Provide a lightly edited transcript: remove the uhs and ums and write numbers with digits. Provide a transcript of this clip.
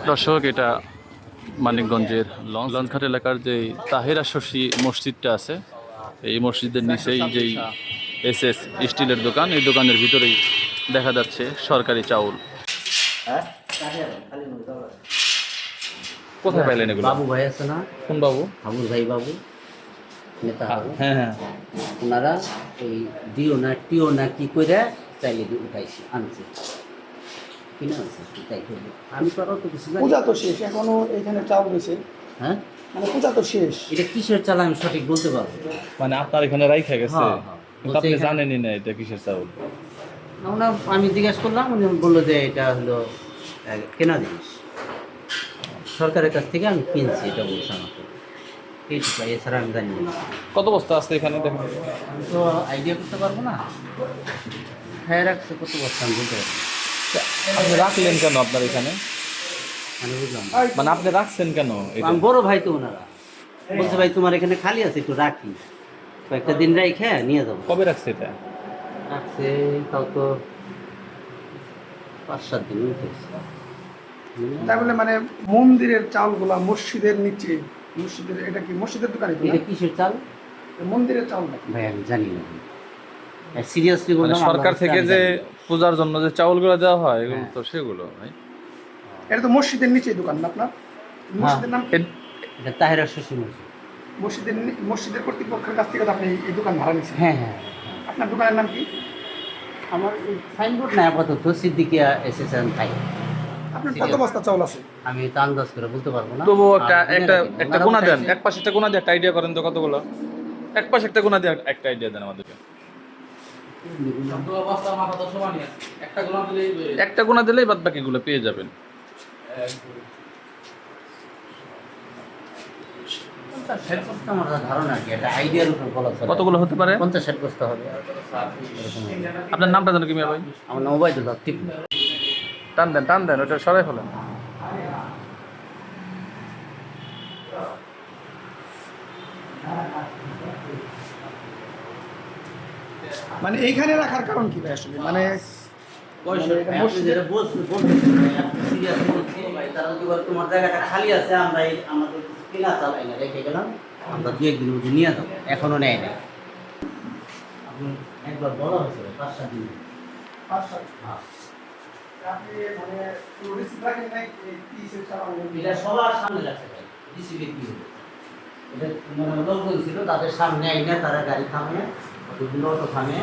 দর্শক, এটা মানিকগঞ্জের লঞ্চঘাট এলাকার যে তাহেরা শশী মসজিদটা আছে, এই মসজিদের নিচেই যেই এসএস স্টিলের দোকান, এই দোকানের ভিতরেই দেখা যাচ্ছে সরকারি চাউল। কোথায় পাইলেন এগুলো? বাবু ভাই আছে না? কোন বাবু? হাবুর ভাই বাবু, নেতা বাবু। হ্যাঁ হ্যাঁ, ওনারা ওই দিও না টিও না কি করে চাইলে দিয়ে উঠাইছে, আনছে কিনে আনছে, তাই করবে। আমি তো আর অত কিছু জানি না। পূজা তো শেষ, এখনো এখানে চাউল গেছে, হ্যাঁ, মানে পূজা তো শেষ। এটা কিসের চাল আমি সঠিক বলতে পারবো না। মানে আপনার এখানে রাইখা গেছে, হ্যাঁ, হ্যাঁ। কিন্তু আপনি জানেনই না এটা কিসের চাউল। আমি জিজ্ঞেস করলাম, উনি বললো যে এটা হলো কেনা জিনিস, সরকারের কাছ থেকে আমি কিনছি, এটা বলছে আমাকে। এইটুকু, এছাড়া আমি জানি না। কত বস্তা আছে এখানে দেখেন? আমি তো আইডিয়া করতে পারবো না। হ্যাঁ, রাখছে কত বস্তা আমি বলতে পারবো না। আপনি রাখলেন কেন আপনার এখানে? মানে বুঝলাম না। মানে আপনি রাখছেন কেন এটা? আমি বড় ভাই তো ওনারা বলছে, ভাই তোমার এখানে খালি আছে, একটু রাখি, কয়েকটা দিন রেখে নিয়ে যাবো। কবে রাখছে এটা? রাখছে তাও তো 5-7 দিন হয়েছে। তাই বলে মানে মন্দিরের চাউলগুলা মসজিদের নিচে, মসজিদের, এটা কি মসজিদের দোকানে তো না? এটা কিসের চাল মন্দিরের চাউল নাকি? ভাই আমি জানি না। সিরিয়াসলি মানে বললাম, সরকার থেকে যে পূজার জন্য যে চাউলগুলো দেওয়া হয়, এগুলো হ্যাঁ। তো সেগুলো ভাই। এটা তো মসজিদের নিচে দোকান না আপনার? মসজিদের নাম কি? এটা তাহেরা শশী মসজিদ। মসজিদের কর্তৃপক্ষের কাছ থেকে তো আপনি এই দোকান ভাড়া নিচ্ছেন। হ্যাঁ হ্যাঁ, আপনার দোকানের নাম কি? আমার সাইনবোর্ড না আপাতত, সিদ্দিকিয়া এসেছেন তাই। আপনার কত বস্তা চাউল আছে? আমি তো আন্দাজ করে বলতে পারবো না। তবু একটা আর একটা ওনারা একটা ওনারা গোনা দেন, উঠাইছে। এক পাশে একটা গোনা দিয়ে একটা আইডিয়া করেন তো কতগুলো। এক পাশে একটা গোনা দিয়ে একটা আইডিয়া দেন আমাদেরকে। একটা গোনা দিলেই বাদ বাকিগুলো পেয়ে যাবেন। আমার ধারণা কি, এটা আইডিয়ার উপর বলা চলে। কতগুলো হতে পারে? 50-60 বস্তা হবে। আপনার নামটা জানো কি মিয়া ভাই? আমার নাম ওবায়দুল্লাহ টিপু। টান দেন, ওটা সরাই ফেলেন। মানে এইখানে রাখার কারণ কি ভাই আসলে? মানে তোমার জায়গাটা খালি আছে, আমরা আমাদের কেনা চাল এনে রেখে গেলাম, আমরা 2-1 দিনের মধ্যে নিয়ে যাবো, এখনো নেয় না। আপনি একবার বলা হয়েছিল 5-7 দিন। আপনি মানে receipt রাখেন নাই, এই পিসের চাউল? এটা সবার সামনে রাখতে পারে, ডিসিবি কি হবে, এটা মানে লোকজন ছিল, তাদের সামনে আইনা তারা গাড়ি থামে, অটো থামে।